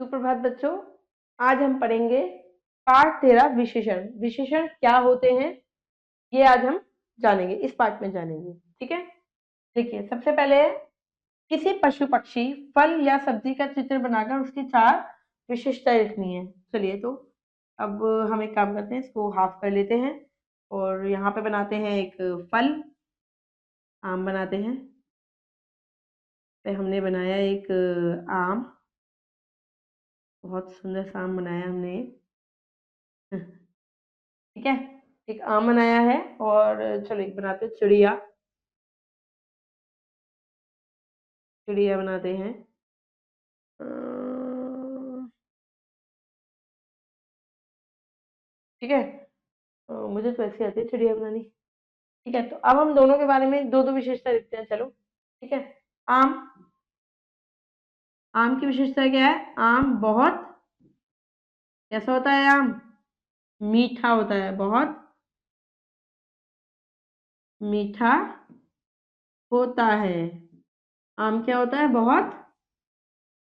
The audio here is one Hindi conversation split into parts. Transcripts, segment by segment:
सुप्रभात बच्चों। आज हम पढ़ेंगे पाठ 13 विशेषण। विशेषण क्या होते हैं ये आज हम जानेंगे, इस पाठ में जानेंगे। ठीक है, देखिए सबसे पहले किसी पशु पक्षी फल या सब्जी का चित्र बनाकर उसकी 4 विशेषताएं लिखनी है। चलिए तो अब हम एक काम करते हैं, इसको हाफ कर लेते हैं और यहाँ पे बनाते हैं एक फल, आम बनाते हैं। तो हमने बनाया एक आम, बहुत सुंदर सा आम बनाया हमने। ठीक है, एक आम बनाया है और चलो एक बनाते हैं चिड़िया। चिड़िया बनाते हैं। ठीक है, मुझे तो ऐसी आती है चिड़िया बनानी। ठीक है, तो अब हम दोनों के बारे में दो दो विशेषता लिखते हैं। चलो ठीक है, आम। आम की विशेषता क्या है? आम बहुत कैसा होता है? आम मीठा होता है, बहुत मीठा होता है। आम क्या होता है? बहुत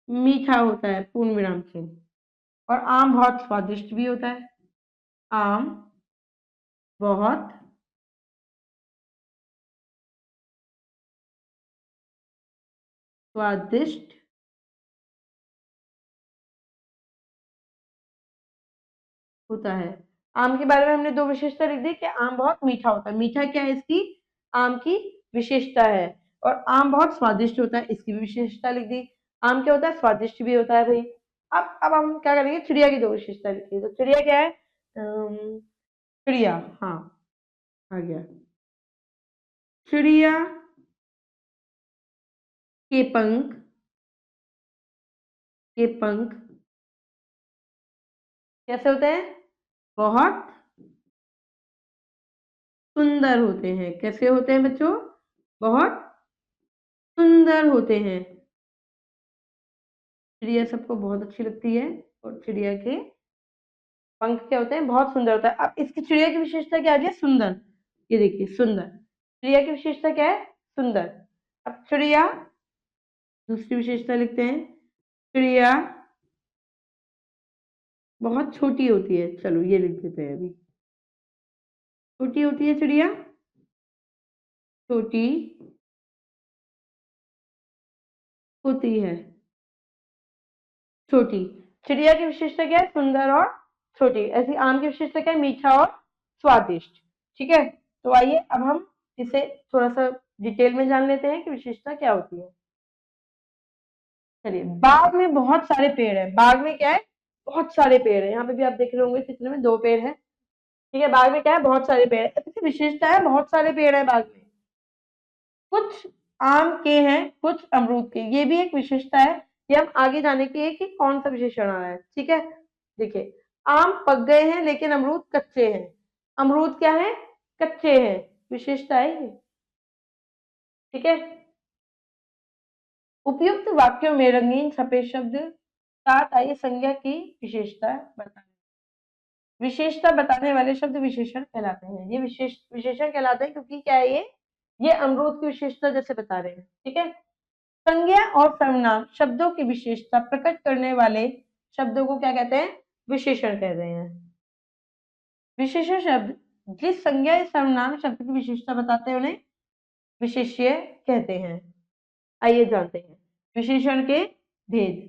मीठा होता है, पूर्ण विराम से। और आम बहुत स्वादिष्ट भी होता है। आम बहुत स्वादिष्ट होता है। आम के बारे में हमने दो विशेषता लिख दी कि आम बहुत मीठा होता है। मीठा क्या है? इसकी आम की विशेषता है। और आम बहुत स्वादिष्ट होता है, इसकी भी विशेषता लिख दी। आम क्या होता है? स्वादिष्ट भी होता है भाई। अब हम क्या करेंगे? चिड़िया की दो विशेषता लिखिए। तो चिड़िया क्या है? चिड़िया, हाँ आ गया। चिड़िया के पंख, के पंख कैसे होते हैं? बहुत सुंदर होते हैं। कैसे होते हैं बच्चों? बहुत सुंदर होते हैं। चिड़िया सबको बहुत अच्छी लगती है और चिड़िया के पंख क्या होते हैं? बहुत सुंदर होता है। अब इसकी चिड़िया की विशेषता क्या आ गई? सुंदर। ये देखिए सुंदर, चिड़िया की विशेषता क्या है? सुंदर। अब चिड़िया दूसरी विशेषता लिखते हैं। चिड़िया बहुत छोटी होती है। चलो ये लिख देते हैं अभी। छोटी होती है चिड़िया, छोटी होती है। छोटी चिड़िया की विशेषता क्या है? सुंदर और छोटी। ऐसी आम की विशेषता क्या है? मीठा और स्वादिष्ट। ठीक है, तो आइए अब हम इसे थोड़ा सा डिटेल में जान लेते हैं कि विशेषता क्या होती है। चलिए, बाग में बहुत सारे पेड़ हैं। बाग में क्या है? बहुत सारे पेड़ हैं। यहाँ पे भी आप देख रहे होंगे चित्र में 2 पेड़ हैं। ठीक है, बाग में क्या है? बहुत सारे पेड़ हैं। इसकी विशेषता है बहुत सारे पेड़ हैं बाग में। कुछ आम के हैं, कुछ अमरूद के। ये भी एक विशेषता है। ये हम आगे जाने की है कि कौन सा विशेषण आ रहा है। ठीक है, देखिए आम पक गए हैं लेकिन अमरूद कच्चे हैं। अमरूद क्या है? कच्चे हैं। विशेषता है ये। ठीक है, उपयुक्त वाक्यों में रंगीन छपे शब्द साथ आइए संज्ञा की विशेषता बताएं। विशेषता बताने वाले शब्द विशेषण कहलाते हैं। ये विशेषण कहलाते हैं क्योंकि क्या है? ये अमरूद की विशेषता जैसे बता रहे हैं। ठीक है, संज्ञा और सर्वनाम शब्दों की विशेषता प्रकट करने वाले शब्दों को क्या कहते हैं? विशेषण कहते हैं। विशेषण शब्द जिस संज्ञा या सर्वनाम शब्द की विशेषता बताते हैं उन्हें विशेष्य कहते हैं। आइए जानते हैं विशेषण के भेद।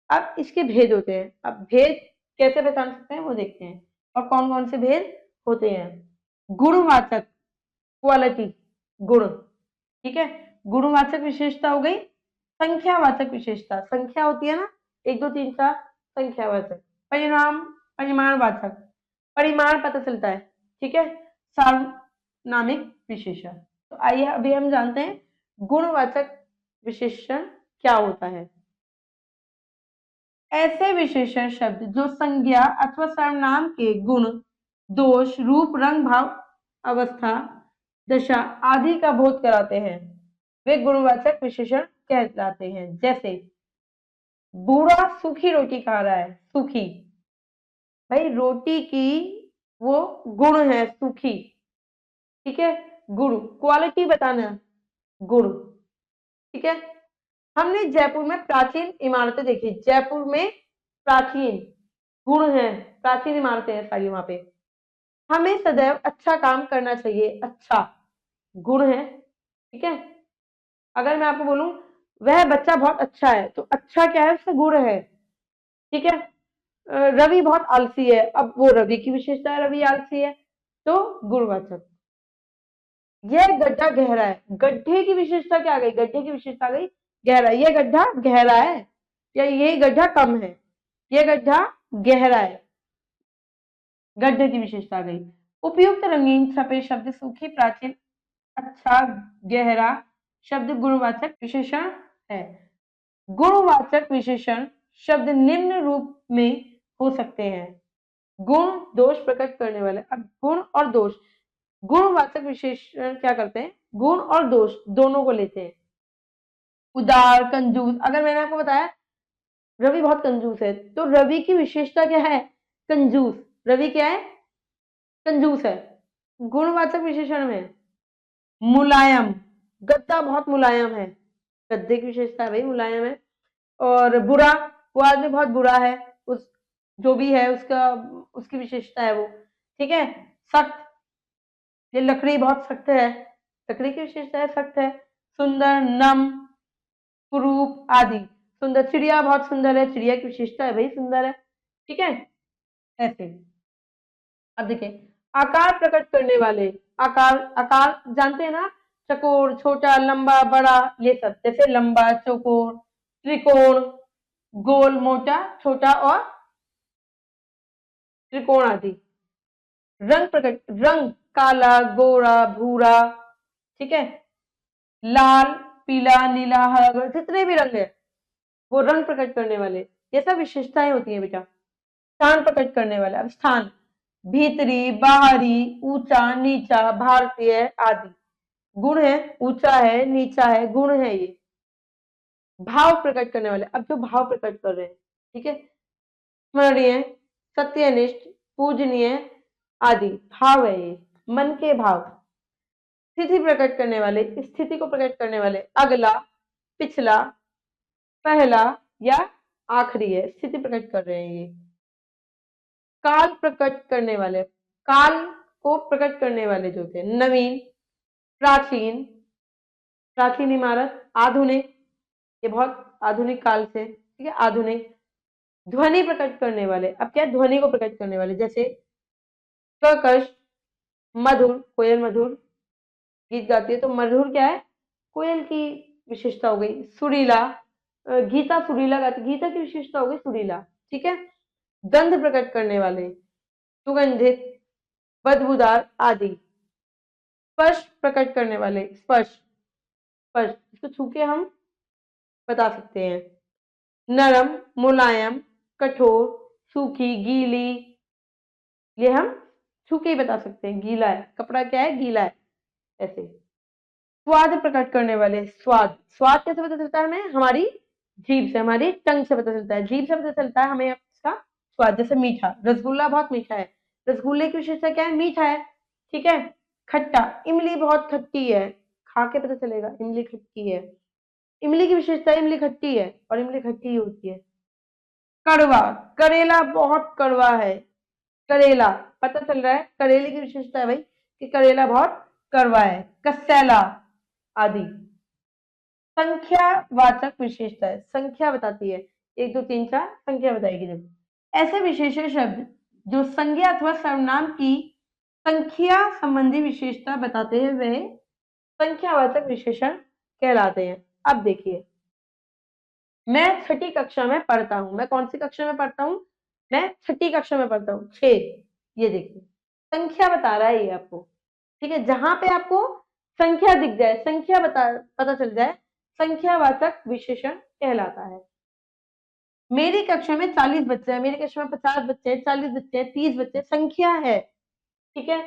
अब इसके भेद होते हैं। अब भेद कैसे पहचान सकते हैं वो देखते हैं। और कौन कौन से भेद होते हैं? गुणवाचक, क्वालिटी, गुण। ठीक है, गुणवाचक विशेषता हो गई। संख्यावाचक विशेषता, संख्या होती है ना, 1 2 3 4, संख्यावाचक। परिणाम, परिमाणवाचक, परिमाण पता चलता है। ठीक है, सार्वनामिक विशेषण। तो आइए अभी हम जानते हैं गुणवाचक विशेषण क्या होता है। ऐसे विशेषण शब्द जो संज्ञा अथवा सर्वनाम के गुण, दोष, रूप, रंग, भाव, अवस्था, दशा आदि का बोध कराते हैं वे गुणवाचक विशेषण कहलाते हैं। जैसे बूढ़ा सूखी रोटी खा रहा है। सूखी, भाई रोटी की वो गुण है सूखी। ठीक है, गुण, क्वालिटी बताना, गुण। ठीक है, हमने जयपुर में प्राचीन इमारतें देखी। जयपुर में प्राचीन गुण है, प्राचीन इमारतें हैं सारी वहां पे। हमें सदैव अच्छा काम करना चाहिए, अच्छा गुण है, ठीक है। अगर मैं आपको बोलूं वह बच्चा बहुत अच्छा है, तो अच्छा क्या है, उसका गुण है, ठीक है। रवि बहुत आलसी है, अब वो रवि की विशेषता है, रवि आलसी है, तो गुणवाचक। यह गड्ढा गहरा है, गड्ढे की विशेषता क्या आ गई, गड्ढे की विशेषता आ गई गहरा, यह गड्ढा गहरा है, या ये गड्ढा कम है, यह गड्ढा गहरा है, गड्ढे की विशेषता आ गई। उपयुक्त रंगीन सफेद शब्द सूखी प्राचीन अच्छा गहरा शब्द गुणवाचक विशेषण है। गुणवाचक विशेषण शब्द निम्न रूप में हो सकते हैं। गुण दोष प्रकट करने वाले, अब गुण और दोष, गुणवाचक विशेषण क्या करते हैं, गुण और दोष दोनों को लेते हैं। उदार, कंजूस, अगर मैंने आपको बताया रवि बहुत कंजूस है, तो रवि की विशेषता क्या है, कंजूस, रवि क्या है, कंजूस है। गुणवाचक विशेषण में मुलायम, गद्दा बहुत मुलायम है, गद्दे की विशेषता है भाई मुलायम है। और बुरा, वो आदमी बहुत बुरा है, उस जो भी है उसका, उसकी विशेषता है वो, ठीक है। सख्त, ये लकड़ी बहुत सख्त है, लकड़ी की विशेषता है सख्त है। सुंदर, नम, कुरूप आदि। सुंदर, चिड़िया बहुत सुंदर है, चिड़िया की विशेषता है भाई सुंदर है, ठीक है, ऐसे। अब देखिए आकार प्रकट करने वाले, आकार, आकार जानते हैं ना, चकोर, छोटा, लंबा, बड़ा, ये सब, जैसे लंबा, चौकोर, त्रिकोण, गोल, मोटा, छोटा और त्रिकोण आदि। रंग प्रकट, रंग काला, गोरा, भूरा, ठीक है, लाल, पीला, नीला, हरा, जितने भी रंग है वो रंग प्रकट करने वाले, ये सब विशेषताएं होती है बेटा। स्थान प्रकट करने वाला, अब स्थान भीतरी, बाहरी, ऊंचा, नीचा, भारतीय आदि। गुण है, ऊंचा है, नीचा है, गुण है ये। भाव प्रकट करने वाले, अब जो भाव प्रकट कर रहे हैं, ठीक है, स्मरणीय, सत्यनिष्ठ, पूजनीय आदि भाव है ये, मन के भाव। स्थिति प्रकट करने वाले, स्थिति को प्रकट करने वाले, अगला, पिछला, पहला या आखिरी है, स्थिति प्रकट कर रहे हैं ये। काल प्रकट करने वाले, काल को प्रकट करने वाले जो थे, नवीन, प्राचीन, प्राचीन इमारत, आधुनिक, ये बहुत आधुनिक काल से, ठीक है, आधुनिक। ध्वनि प्रकट करने वाले, अब क्या, ध्वनि को प्रकट करने वाले, जैसे कर्कश, मधुर, कोयल मधुर गीत गाती है, तो मधुर क्या है, कोयल की विशेषता हो गई। सुरीला, गीता सुरीला गाती, गीता की विशेषता हो गई सुरीला, ठीक है। गंध प्रकट करने वाले, सुगंधित, बदबूदार आदि। स्पर्श प्रकट करने वाले, स्पर्श, स्पर्श इसको छू के हम बता सकते हैं। नरम, मुलायम, कठोर, सूखी, गीली, ये हम छू के ही बता सकते हैं, गीला है, कपड़ा क्या है, गीला है, ऐसे। स्वाद प्रकट करने वाले, स्वाद, स्वाद कैसे पता चलता है हमें, हमारी जीभ से, हमारी टंग से पता चलता है, जीभ से पता चलता है हमें इसका स्वाद। जैसे मीठा, रसगुल्ला बहुत मीठा है, रसगुल्ले की विशेषता क्या है, मीठा है, ठीक है। खट्टा, इमली बहुत खट्टी है, खा के पता चलेगा इमली खट्टी है, इमली की विशेषता इमली खट्टी है, और इमली खट्टी ही होती है। कड़वा, करेला बहुत कड़वा है, करेला पता चल रहा है, करेले की विशेषता है भाई कि करेला बहुत कड़वा है। कसैला आदि। संख्यावाचक विशेषता है, संख्या बताती है, 1 2 3 4 संख्या बताएगी जब। ऐसे विशेषण शब्द जो संज्ञा अथवा सर्वनाम की संख्या संबंधी विशेषता बताते हैं वे संख्यावाचक विशेषण कहलाते हैं। अब देखिए, मैं 6ठी कक्षा में पढ़ता हूँ, मैं कौन सी कक्षा में पढ़ता हूँ, मैं 6ठी कक्षा में पढ़ता हूँ, 6, ये देखिए संख्या बता रहा है ये आपको, ठीक है। जहां पे आपको संख्या दिख जाए, संख्या पता चल जाए, संख्यावाचक विशेषण कहलाता है। मेरी कक्षा में 40 बच्चे हैं, मेरी कक्षा में 50 बच्चे हैं, 40 बच्चे हैं, 30 बच्चे, संख्या है, ठीक है।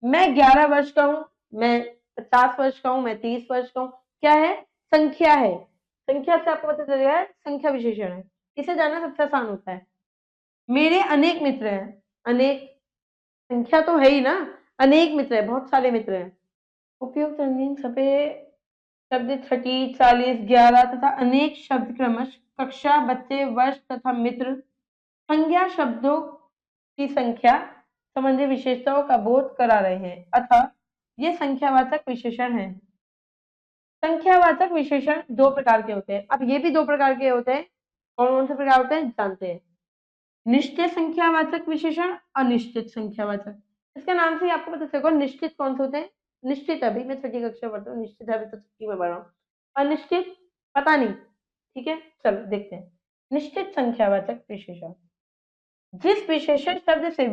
मैं 11 वर्ष का हूं, मैं 50 वर्ष का हूं, मैं 30 वर्ष का हूं, क्या है, संख्या है। संख्या से आपको पता चल गया है संख्या विशेषण है, इसे जानना सबसे आसान होता है। मेरे अनेक मित्र हैं, अनेक संख्या तो है ही ना, अनेक मित्र है, बहुत सारे मित्र हैं। उपयुक्त रंगीन सफेद शब्द 6ठी, 40, 11 तथा अनेक शब्द क्रमश कक्षा, बच्चे, वर्ष तथा मित्र संज्ञा शब्दों की संख्या संबंधी विशेषताओं का बोध करा रहे हैं, अतः ये संख्यावाचक विशेषण है। संख्यावाचक विशेषण दो प्रकार के होते हैं। अब ये भी दो प्रकार के होते हैं। कौन कौन से प्रकार होते हैं जानते हैं। निश्चित संख्यावाचक विशेषण, अनिश्चित संख्यावाचक। इसके नाम से ही आपको पता चलेगा निश्चित कौन से होते हैं। निश्चित अभी मैं छठी कक्षा पढ़ता हूँ, निश्चित अभी तो छठी में पढ़ रहा हूँ। अनिश्चित पता नहीं। ठीक है, चलो देखते हैं। निश्चित संख्यावाचक विशेषण, जिस विशेषण शब्द से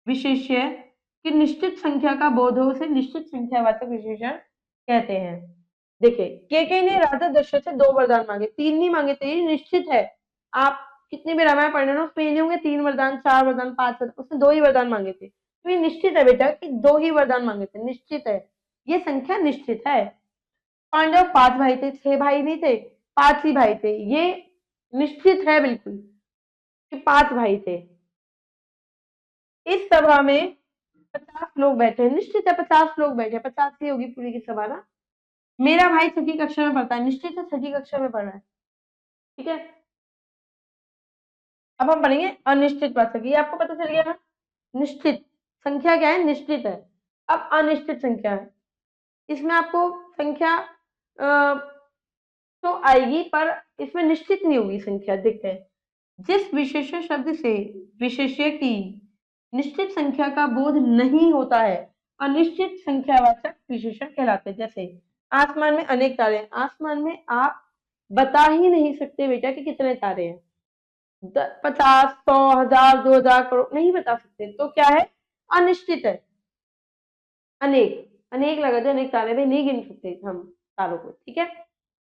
विशेष्य की निश्चित संख्या का बोध हो उसे निश्चित संख्यावाचक विशेषण कहते हैं। देखिए, के ने राजा दशरथ से 2 वरदान मांगे, 3 नहीं मांगे थे, ये निश्चित है। आप कितनी भी रामायण पढ़ रहे हो उसमें ये नहीं होंगे 3 वरदान, 4 वरदान, 5 वरदान, उसने 2 ही वरदान मांगे थे। तो ये निश्चित है बेटा कि 2 ही वरदान मांगे थे, निश्चित है। ये संख्या निश्चित है। पांडव 5 भाई थे, 6 भाई नहीं थे, 5 ही भाई थे। ये निश्चित है बिल्कुल कि 5 भाई थे। इस सभा में 50 लोग बैठे, निश्चित है 50 लोग बैठे, 50 ही होगी पूरी की सभा ना। मेरा भाई छठी कक्षा में पढ़ता है, निश्चित है छठी कक्षा में पढ़ रहा है। ठीक है, अब हम पढ़ेंगे अनिश्चित वाचक। ये आपको पता चल गया ना। निश्चित संख्या क्या है, निश्चित है। अब अनिश्चित संख्या है, इसमें आपको संख्या तो आएगी पर इसमें निश्चित नहीं होगी संख्या। देखते हैं, जिस विशेषण शब्द से विशेष्य की निश्चित संख्या का बोध नहीं होता है अनिश्चित संख्यावाचक विशेषण कहलाते हैं। जैसे आसमान में अनेक तारे हैं, आसमान में आप बता ही नहीं सकते बेटा कि कितने तारे हैं। 50, 100, 1000, 2000, करोड़ नहीं बता सकते, तो क्या है, अनिश्चित है। अनेक अनेक लगा दे, अनेक तारे भी नहीं गिन सकते हम तारों को। ठीक है,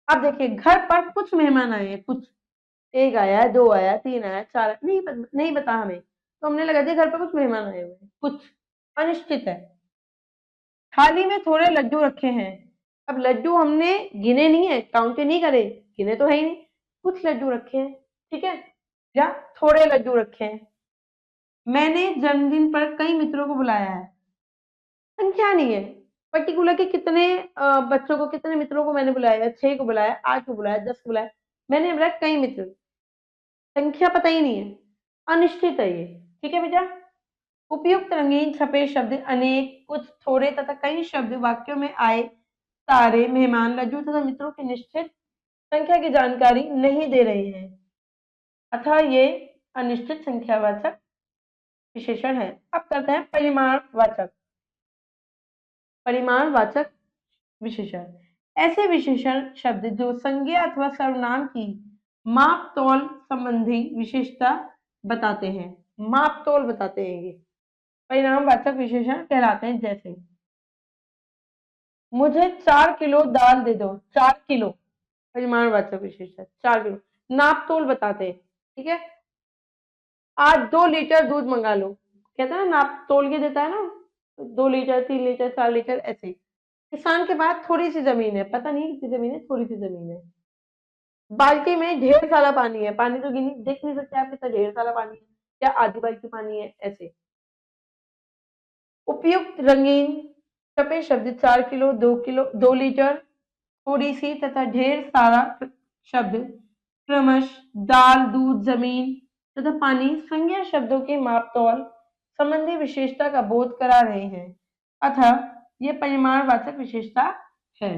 अब देखिए, घर पर कुछ मेहमान आए हैं, कुछ, 1 आया, 2 आया, 3 आया, 4, नहीं बता हमें, तो हमने लगा दिया घर पर कुछ मेहमान आए हुए हैं, कुछ अनिश्चित है। थाली में थोड़े लड्डू रखे हैं, अब लड्डू हमने गिने नहीं है, काउंट नहीं करे, गिने तो है ही नहीं, कुछ लड्डू रखे हैं। ठीक है, या थोड़े लड्डू रखे हैं। मैंने जन्मदिन पर कई मित्रों को बुलाया है, संख्या नहीं है पर्टिकुलर कि कितने बच्चों को, कितने मित्रों को मैंने बुलाया, 6 को बुलाया, 8 को बुलाया, 10 को बुलाया, मैंने बुलाया कई मित्र, संख्या पता ही नहीं है, अनिश्चित है ये। ठीक है बेटा, उपयुक्त रंगीन छपे शब्द अनेक, कुछ, थोड़े तथा कई शब्द वाक्यों में आए तारे, मेहमान, लड्डू तथा मित्रों की निश्चित संख्या की जानकारी नहीं दे रहे हैं, अतः ये अनिश्चित संख्यावाचक विशेषण है। अब करते हैं परिमाणवाचक। परिमाणवाचक विशेषण, ऐसे विशेषण शब्द जो संज्ञा अथवा सर्वनाम की माप तौल संबंधी विशेषता बताते हैं, माप तौल बताते हैं, ये परिणामवाचक विशेषण कहलाते हैं। जैसे मुझे 4 किलो दाल दे दो, 4 किलो परिमाणवाचक विशेषण, 4 किलो नाप तोल बताते हैं। ठीक है, आज 2 लीटर दूध मंगा लो, कहता है नाप तोल के देता है ना, 2 लीटर, 3 लीटर, 4 लीटर ऐसे। किसान के पास थोड़ी सी जमीन है, पता नहीं कितनी जमीन है, थोड़ी सी जमीन है, बाल्टी में ढेर सारा पानी है, पानी तो गिनी देख नहीं सकते आप कितना ढेर सारा पानी है, क्या आधी बाल्टी पानी है, ऐसे। उपयुक्त रंगीन छपे शब्द 4 किलो, 2 किलो, 2 लीटर, थोड़ी सी तथा ढेर सारा शब्द क्रमश दाल, दूध, जमीन तथा पानी संज्ञा शब्दों के माप तौल संबंधी विशेषता का बोध करा रहे हैं, अतः ये परिमाणवाचक विशेषता है।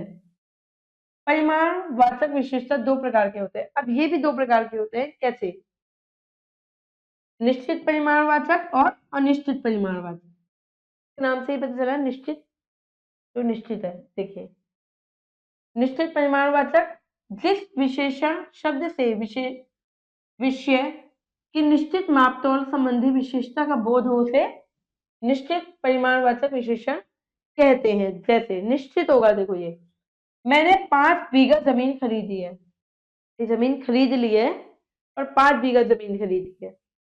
परिमाणवाचक विशेषता दो प्रकार के होते हैं। अब ये भी दो प्रकार के होते हैं, कैसे, निश्चित परिमाणवाचक और अनिश्चित परिमाणवाचक। नाम से ही पता चला निश्चित, जो निश्चित है। देखिए, निश्चित परिमाणवाचक, जिस विशेषण शब्द से विषय की निश्चित मापतोल संबंधी विशेषता का बोध हो उसे निश्चित परिमाणवाचक विशेषण कहते हैं। जैसे निश्चित होगा, देखो ये मैंने 5 बीघा जमीन खरीदी है, ये जमीन खरीद ली है और 5 बीघा जमीन खरीदी है,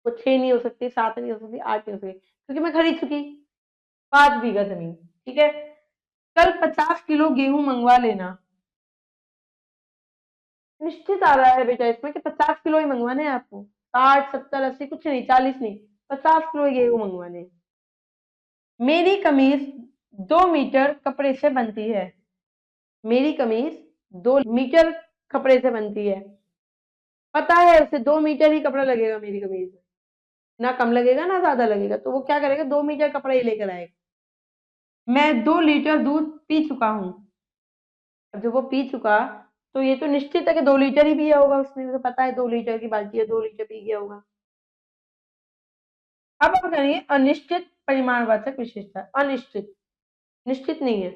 वो 6 नहीं हो सकती, 7 नहीं हो सकती, 8 नहीं हो सकती, क्योंकि मैं खरीद चुकी 5 बीघा जमीन। ठीक है, कल 50 किलो गेहूं मंगवा लेना, निश्चित आ रहा है बेटा इसमें कि 50 किलो ही मंगवाने हैं आपको, 60, 70, 80 कुछ नहीं, 40 नहीं, 50 किलो गेहूं मंगवाने। मेरी कमीज 2 मीटर कपड़े से बनती है, मेरी कमीज 2 मीटर कपड़े से बनती है, पता है उसे 2 मीटर ही कपड़ा लगेगा मेरी कमीज में, ना कम लगेगा ना ज्यादा लगेगा, तो वो क्या करेगा, 2 मीटर कपड़ा ही लेकर आएगा। मैं 2 लीटर दूध पी चुका हूँ। अब जब वो पी चुका, तो ये तो निश्चित है कि 2 लीटर ही पिया होगा उसने, उसे पता है 2 लीटर की बाल्टी है, 2 लीटर पी गया होगा। अब हम करेंगे अनिश्चित परिमाणवाचक विशेषता। अनिश्चित, निश्चित नहीं है।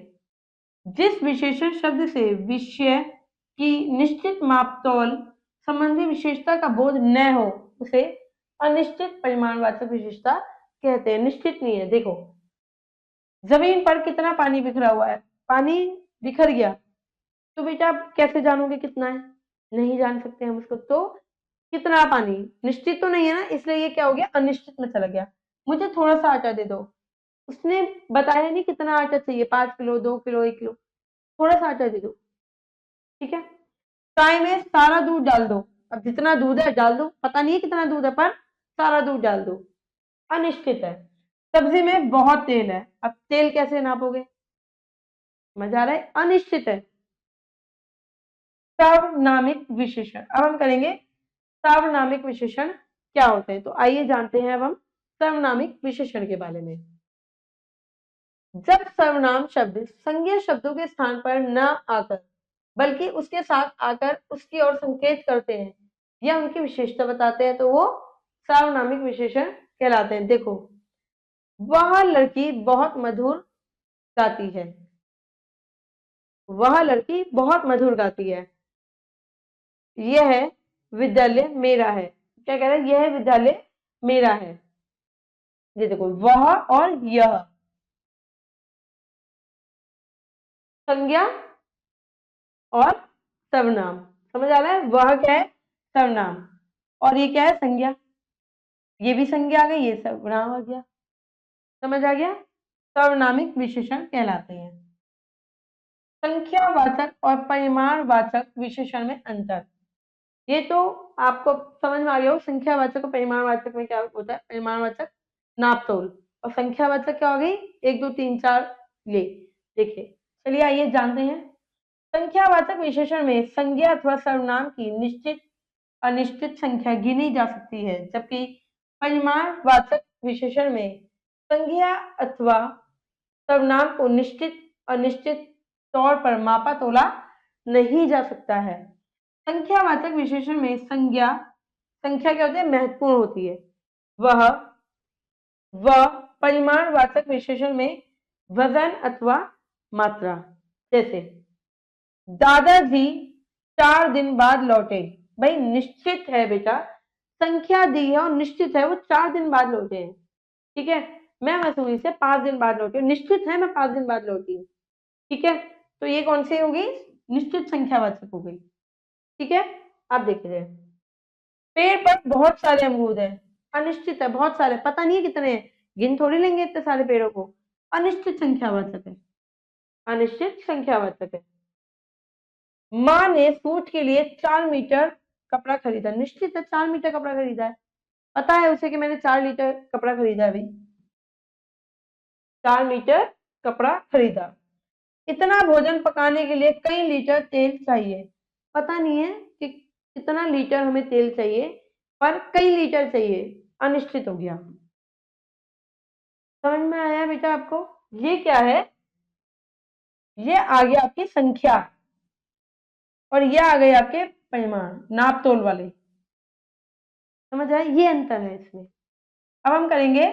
जिस विशेषण शब्द से विषय की निश्चित मापतौल संबंधी विशेषता का बोध न हो, उसे अनिश्चित परिमाणवाचक विशेषता कहते हैं। निश्चित नहीं है। देखो, जमीन पर कितना पानी बिखरा हुआ है, पानी बिखर गया, तो बेटा आप कैसे जानोगे कितना है, नहीं जान सकते हम उसको। तो कितना पानी निश्चित तो नहीं है ना, इसलिए ये क्या हो गया, अनिश्चित में चला गया। मुझे थोड़ा सा आटा दे दो, उसने बताया नहीं कितना आटा चाहिए, 5 किलो, 2 किलो, 1 किलो, थोड़ा सा आटा दे दो, ठीक है। चाय में सारा दूध डाल दो, अब जितना दूध है डाल दो, पता नहीं है कितना दूध है, पर सारा दूध डाल दो, अनिश्चित है। सब्जी में बहुत तेल है, अब तेल कैसे नापोगे, मजा आ रहा है, अनिश्चित है। सार्वनामिक विशेषण, अब हम करेंगे सार्वनामिक विशेषण क्या होते हैं। तो आइए जानते हैं अब हम सर्वनामिक विशेषण के बारे में। जब सर्वनाम शब्द संज्ञा शब्दों के स्थान पर न आकर बल्कि उसके साथ आकर उसकी ओर संकेत करते हैं या उनकी विशेषता बताते हैं, तो वो सार्वनामिक विशेषण कहलाते हैं। देखो, वह लड़की बहुत मधुर गाती है, वह लड़की बहुत मधुर गाती है। यह विद्यालय मेरा है, क्या कह रहा है, यह विद्यालय मेरा है। ये देखो, वह और यह संज्ञा और सर्वनाम, समझ आ रहा है। वह क्या है, सर्वनाम, और ये क्या है, संज्ञा। ये भी संज्ञा आ गई, ये सर्वनाम आ गया, समझ आ गया। सर्वनामिक विशेषण कहलाते हैं। संख्यावाचक और परिमाणवाचक विशेषण में अंतर, ये तो आपको समझ में आ गया हो। संख्यावाचक और परिमाणवाचक में क्या होता है, परिमाणवाचक नापतोल, और संख्यावाचक क्या हो गई, 1 2 3 4, ये देखिए। चलिए आइए जानते हैं। संख्यावाचक विशेषण में संज्ञा अथवा सर्वनाम की निश्चित अनिश्चित संख्या गिनी जा सकती है, जबकि परिमाणवाचक विशेषण में संज्ञा अथवा सर्वनाम को निश्चित अनिश्चित तौर पर मापा तोला नहीं जा सकता है। संख्यावाचक विशेषण में संख्या क्या होती है, महत्वपूर्ण होती है। वह परिमाणवाचक विशेषण में वजन अथवा मात्रा, जैसे दादाजी 4 दिन बाद लौटे, भाई निश्चित है बेटा, संख्या दी है और निश्चित है, वो 4 दिन बाद लौटे हैं, ठीक है। मैं मसूरी से 5 दिन बाद लौटी हूँ, निश्चित है मैं 5 दिन बाद लौटी हूँ, ठीक है। तो ये कौन सी होगी, निश्चित संख्यावाचक हो गई, ठीक है। आप देखिए, पेड़ पर बहुत सारे अमरूद हैं, अनिश्चित है, बहुत सारे, पता नहीं है कितने हैं, गिन थोड़ी लेंगे इतने सारे पेड़ों को, अनिश्चित संख्यावाचक है, अनिश्चित संख्यावाचक है। माँ ने सूट के लिए 4 मीटर कपड़ा खरीदा, निश्चित है 4 मीटर कपड़ा खरीदा है, पता है उसे कि मैंने 4 लीटर कपड़ा खरीदा है भाई, 4 मीटर कपड़ा खरीदा। इतना भोजन पकाने के लिए कई लीटर तेल चाहिए, पता नहीं है कि कितना लीटर हमें तेल चाहिए, पर कई लीटर चाहिए, अनिश्चित हो गया। समझ में आया बेटा आपको, ये क्या है, ये आ गया आपकी संख्या, और ये आ गए आपके परिमाण, नाप तोल वाले, समझ आए, ये अंतर है इसमें। अब हम करेंगे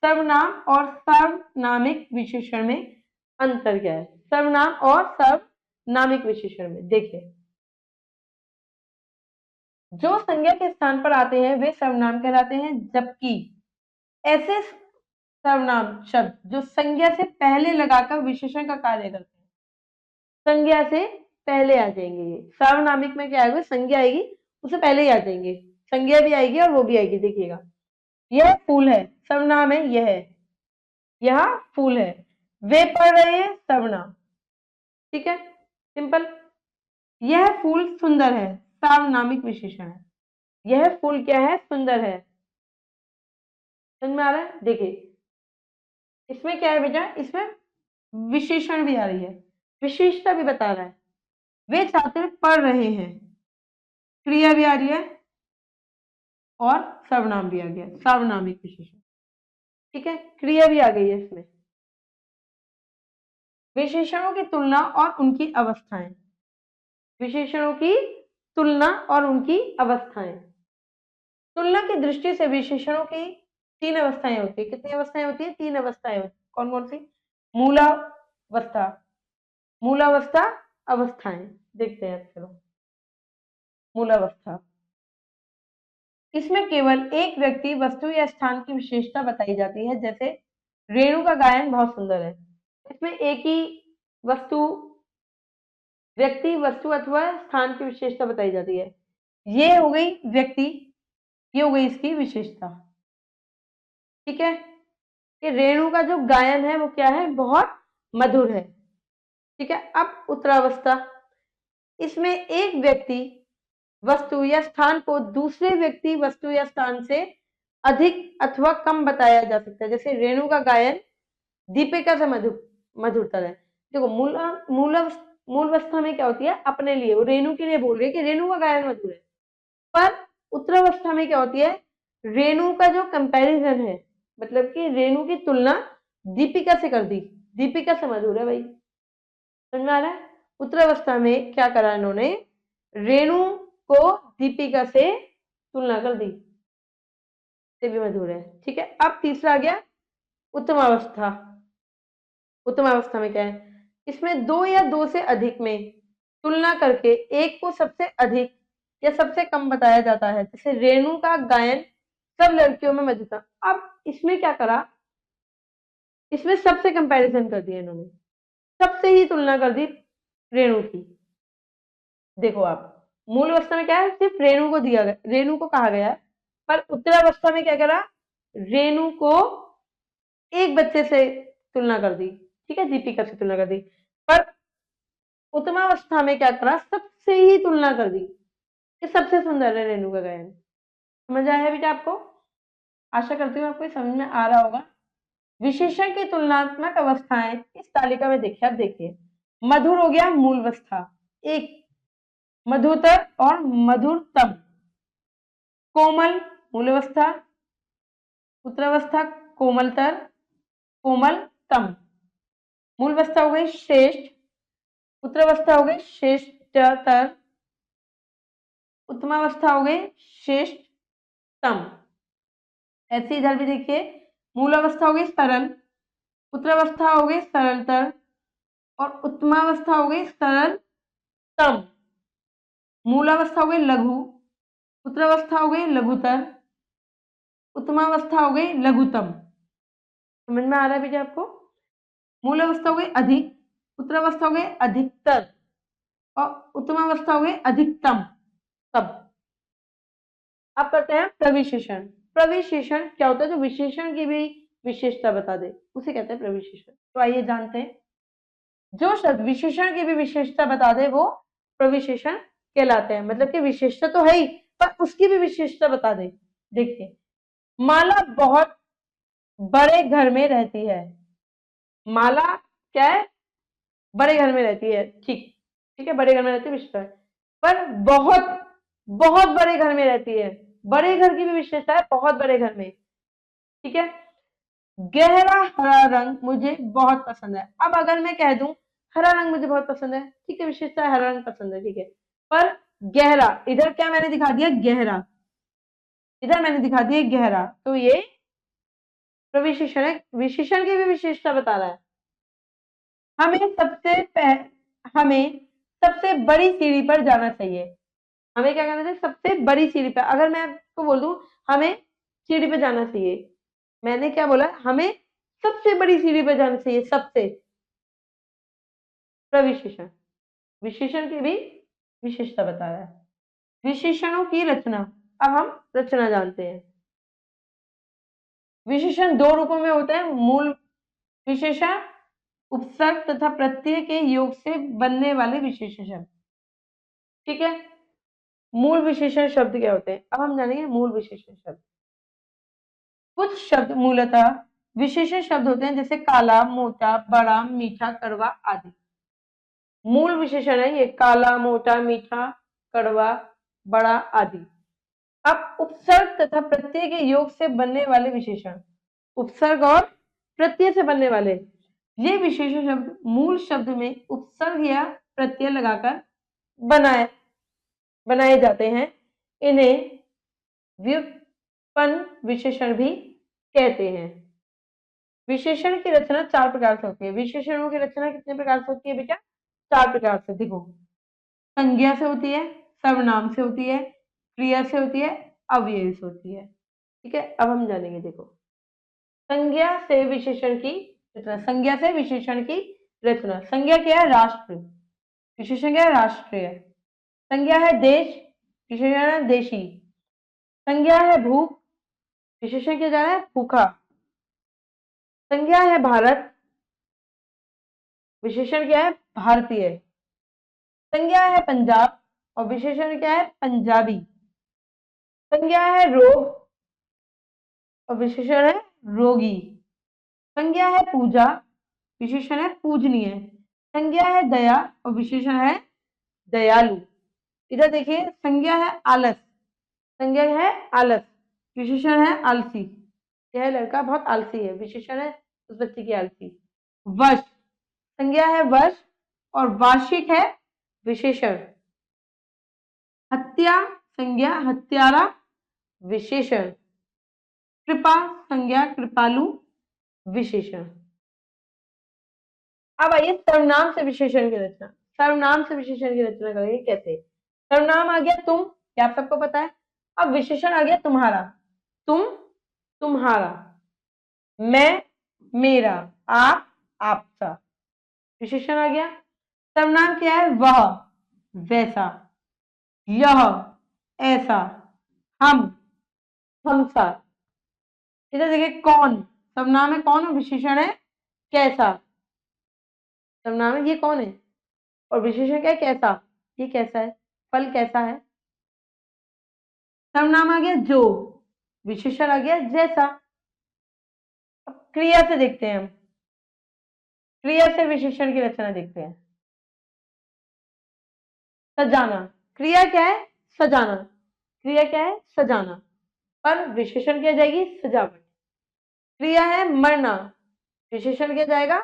सर्वनाम और सर्वनामिक विशेषण में अंतर क्या है। सर्वनाम और सर्वनामिक विशेषण में देखिए, जो संज्ञा के स्थान पर आते हैं वे सर्वनाम कहलाते हैं, जबकि ऐसे सर्वनाम शब्द जो संज्ञा से पहले लगाकर विशेषण का कार्य करते हैं, संज्ञा से पहले आ जाएंगे। ये सार्वनामिक में क्या आएगा, संज्ञा आएगी उससे पहले ही आ जाएंगे, संज्ञा भी आएगी और वो भी आएगी। देखिएगा, यह फूल है, सर्वनाम है, यह फूल है, वे पढ़ रहे हैं, सर्वनाम, ठीक है, सिंपल। यह फूल सुंदर है, सार्वनामिक विशेषण है, यह फूल क्या है, सुंदर है, समझ में आ रहा है। देखिए इसमें क्या है बेटा, इसमें विशेषण भी आ रही है, विशेषता भी बता रहा है। वे छात्र पढ़ रहे हैं, क्रिया भी आ रही है और सर्वनाम भी आ गया, सार्वनामिक विशेषण। ठीक है, क्रिया भी आ गई है इसमें। विशेषणों की तुलना और उनकी अवस्थाएं, विशेषणों की तुलना और उनकी अवस्थाएं। तुलना की दृष्टि से विशेषणों की तीन अवस्थाएं होती है। कितनी अवस्थाएं होती है? तीन अवस्थाएं होती है। कौन कौन सी? मूलावस्था, मूलावस्था, अवस्थाएं। देखते हैं, चलो। मूलावस्था, इसमें केवल एक व्यक्ति, वस्तु या स्थान की विशेषता बताई जाती है। जैसे रेणु का गायन बहुत सुंदर है, इसमें एक ही वस्तु, व्यक्ति, वस्तु अथवा स्थान की विशेषता बताई जाती है। ये हो गई व्यक्ति, ये हो गई इसकी विशेषता। ठीक है, कि रेणु का जो गायन है वो क्या है? बहुत मधुर है। ठीक है, अब उत्तरावस्था, इसमें एक व्यक्ति, वस्तु या स्थान को दूसरे व्यक्ति, वस्तु या स्थान से अधिक अथवा कम बताया जा सकता है। जैसे रेणु का गायन दीपिका से मधुरतर है। देखो, मूलावस्था में क्या होती है? अपने लिए, वो रेणु के लिए बोल रही है कि रेणु का गायन मधुर है। पर उत्तरावस्था में क्या होती है? रेणु का जो कंपैरिजन है, मतलब कि रेणु की तुलना दीपिका से कर दी, दीपिका से मधुर है भाई। समझ में आ रहा है? उत्तरावस्था में क्या करा इन्होंने? रेणु को दीपिका से तुलना कर दी, से भी मधुर है। ठीक है, अब तीसरा आ गया उत्तमावस्था। उत्तमावस्था में क्या है? इसमें दो या दो से अधिक में तुलना करके एक को सबसे अधिक या सबसे कम बताया जाता है। जैसे रेणु का गायन सब लड़कियों में मधुर था। अब इसमें क्या करा? इसमें सबसे कंपैरिजन कर दिया इन्होंने, सबसे ही तुलना कर दी रेणु की। देखो, आप मूल अवस्था में क्या है? सिर्फ रेणु को दिया गया, रेणु को कहा गया, पर उत्तरावस्था में क्या करा? रेणु को एक बच्चे से तुलना कर दी। ठीक है, दीपिका से तुलना कर दी। पर उत्तमावस्था में क्या करा? सबसे ही तुलना कर दी कि सबसे सुंदर है रेणु का गायन। समझ आया बेटा आपको? आशा करती हूँ आपको समझ में आ रहा होगा। विशेषण की तुलनात्मक अवस्थाएं इस तालिका में देखिए। अब देखिए, मधुर हो गया मूल अवस्था एक, मधुतर और मधुरतम। कोमल मूल अवस्था, उत्तरावस्था कोमलतर, कोमलतम। मूल अवस्था हो गई श्रेष्ठ, उत्तरावस्था हो गई श्रेष्ठतर, उत्तमावस्था हो गई श्रेष्ठतम। ऐसे इधर भी देखिए, मूलावस्था हो गई सरल, उत्तरावस्था हो गई सरलतर और उत्तमावस्था हो गई सरलतम। मूलावस्था हो गई लघु, उत्तरावस्था हो गई लघुतर, उत्तमावस्था हो गई लघुतम। समझ में आ रहा है बेटा आपको? मूलावस्था हो गई अधिक, उत्तरावस्था हो गई अधिकतर और उत्तमावस्था हो गई अधिकतम। तब अब करते हैं प्रविशेषण। प्रविशेषण क्या होता है? जो विशेषण की भी विशेषता बता दे उसे कहते हैं प्रविशेषण। तो आइए जानते हैं, जो शब्द विशेषण की भी विशेषता बता दे वो प्रविशेषण कहलाते हैं। मतलब कि विशेषता तो है ही, पर उसकी भी विशेषता बता दे। देखिए, माला बहुत बड़े घर में रहती है। माला क्या है? बड़े घर में रहती है। ठीक, ठीक है, बड़े घर में रहती है विशेषता है। पर बहुत बहुत बड़े घर में रहती है, बड़े घर की भी विशेषता है, बहुत बड़े घर में। ठीक है, गहरा हरा रंग मुझे बहुत पसंद है। अब अगर मैं कह दूं हरा रंग मुझे बहुत पसंद है, ठीक है, विशेषता है हरा रंग पसंद है, ठीक है, पर गहरा, इधर क्या मैंने दिखा दिया? गहरा, इधर मैंने दिखा दिया गहरा, तो ये प्रविशेषण है, विशेषण की भी विशेषता बता रहा है। हमें सबसे बड़ी सीढ़ी पर जाना चाहिए। हमें क्या करना चाहिए? सबसे बड़ी सीढ़ी पर। अगर मैं आपको बोल दूं हमें सीढ़ी पे जाना चाहिए, मैंने क्या बोला? हमें सबसे बड़ी सीढ़ी पे जाना चाहिए, सबसे। प्रविशेषण विशेषण की भी विशेषता बता रहा है। विशेषणों की रचना, अब हम रचना जानते हैं। विशेषण दो रूपों में होते हैं, मूल विशेषण, उपसर्ग तथा प्रत्यय के योग से बनने वाले विशेषण। ठीक है, मूल विशेषण शब्द क्या होते हैं? अब हम जानेंगे मूल विशेषण शब्द। कुछ शब्द मूलतः विशेषण शब्द होते हैं, जैसे काला, मोटा, बड़ा, मीठा, कड़वा आदि। मूल विशेषण है ये, काला, मोटा, मीठा, कड़वा बड़ा आदि। अब उपसर्ग तथा प्रत्यय के योग से बनने वाले विशेषण, उपसर्ग और प्रत्यय से बनने वाले ये विशेषण शब्द मूल शब्द में उपसर्ग या प्रत्यय लगाकर बनाए जाते हैं। इन्हें व्युत्पन्न विशेषण भी कहते हैं। विशेषण की रचना 4 प्रकार से होती है। विशेषणों की रचना कितने प्रकार से होती है बेटा? 4 प्रकार से। देखो, संज्ञा से होती है, सर्वनाम से होती है, क्रिया से होती है, अव्यय से होती है। ठीक है, अब हम जानेंगे। देखो, संज्ञा से विशेषण की रचना। संज्ञा से विशेषण की रचना। संज्ञा क्या है? राष्ट्र। विशेषण क्या है? राष्ट्रीय। संज्ञा है देश, विशेषण है देशी। संज्ञा है भूख, विशेषण क्या जा रहा है? भूखा। संज्ञा है भारत, विशेषण क्या है? भारतीय। संज्ञा है पंजाब और विशेषण क्या है? पंजाबी। संज्ञा है रोग और विशेषण है रोगी। संज्ञा है पूजा, विशेषण है पूजनीय। संज्ञा है दया और विशेषण है दयालु। इधर देखिए, संज्ञा है आलस, संज्ञा है आलस, विशेषण है आलसी। यह लड़का बहुत आलसी है, विशेषण है उस बच्चे की आलसी। वश, संज्ञा है वश और वार्षिक है विशेषण। हत्या, संज्ञा हत्यारा, विशेषण। कृपा, संज्ञा कृपालु, विशेषण। अब आइए सर्वनाम से विशेषण की रचना। सर्वनाम से विशेषण की रचना करेंगे कैसे? सर्वनाम आ गया तुम, क्या आप सबको पता है। अब विशेषण आ गया तुम्हारा। तुम, तुम्हारा। मैं, मेरा। आप, आपका। विशेषण आ गया। सर्वनाम क्या है? वह, वैसा। यह, ऐसा। हम, हमसा। इधर देखिए, कौन, सर्वनाम है कौन और विशेषण है कैसा। सर्वनाम है ये कौन है और विशेषण क्या है? कैसा। ये कैसा है? फल कैसा है। सर्वनाम आ गया जो, विशेषण आ गया जैसा। अब क्रिया से देखते हैं हम, क्रिया से विशेषण की रचना देखते हैं। सजाना, क्रिया क्या है? सजाना। क्रिया क्या है? सजाना। पर विशेषण क्या जाएगी? सजावट। क्रिया है मरना, विशेषण क्या जाएगा?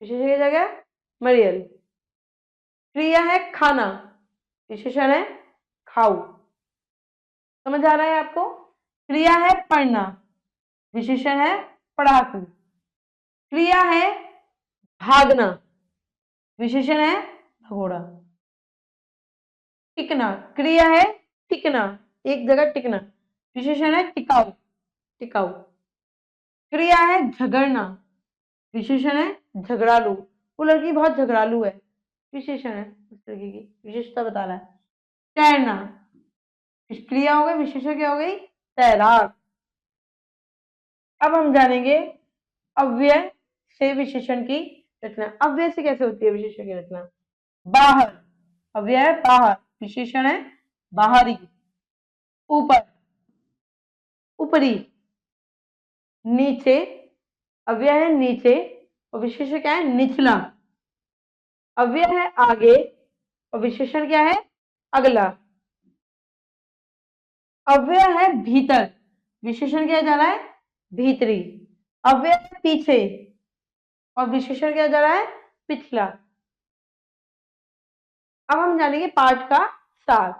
विशेषण क्या जाएगा? मरियल। क्रिया है खाना, विशेषण है खाऊ। समझ आ रहा है आपको? क्रिया है पढ़ना, विशेषण है पढ़ाकू। क्रिया है भागना, विशेषण है भगोड़ा। टिकना, क्रिया है टिकना, एक जगह टिकना, विशेषण है टिकाऊ, टिकाऊ। क्रिया है झगड़ना, विशेषण है झगड़ालू। वो लड़की बहुत झगड़ालू है, विशेषण है उस लड़की की, विशेषता बता रहा है। तैरना, क्रिया हो गई, विशेषण क्या हो गई? तैराक। अब हम जानेंगे अव्यय से विशेषण की रचना। अव्यय से कैसे होती है विशेषण की रचना? बाहर, अव्यय है बाहर, विशेषण है बाहरी। ऊपर, ऊपरी। नीचे, अव्यय है नीचे और विशेषण क्या है? निचला। अव्यय है आगे और विशेषण क्या है? अगला। अव्यय है भीतर, विशेषण क्या जा रहा है? भीतरी। अव्यय है पीछे और विशेषण क्या जा रहा है? पिछला। अब हम जानेंगे पाठ का सार।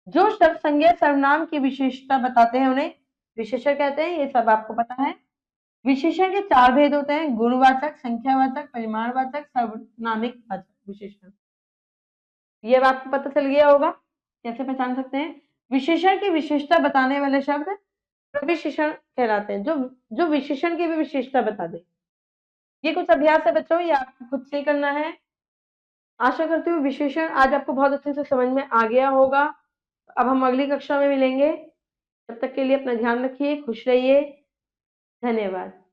जो शब्द संज्ञा सर्वनाम की विशेषता बताते हैं उन्हें विशेषण कहते हैं, ये सब आपको पता है। विशेषण के 4 भेद होते हैं: गुणवाचक, संख्यावाचक, परिमाणवाचक, सर्वनामिक वाचक विशेषण। ये अब आपको पता चल गया होगा कैसे पहचान सकते हैं। विशेषण की विशेषता बताने वाले शब्द प्रविशेषण कहलाते हैं, जो विशेषण की भी विशेषता बता दे। ये कुछ अभ्यास है बच्चों, ये आपको खुद से करना है। आशा करती हूँ विशेषण आज आपको बहुत अच्छे से समझ में आ गया होगा। अब हम अगली कक्षा में मिलेंगे, तब तक के लिए अपना ध्यान रखिए, खुश रहिए। धन्यवाद।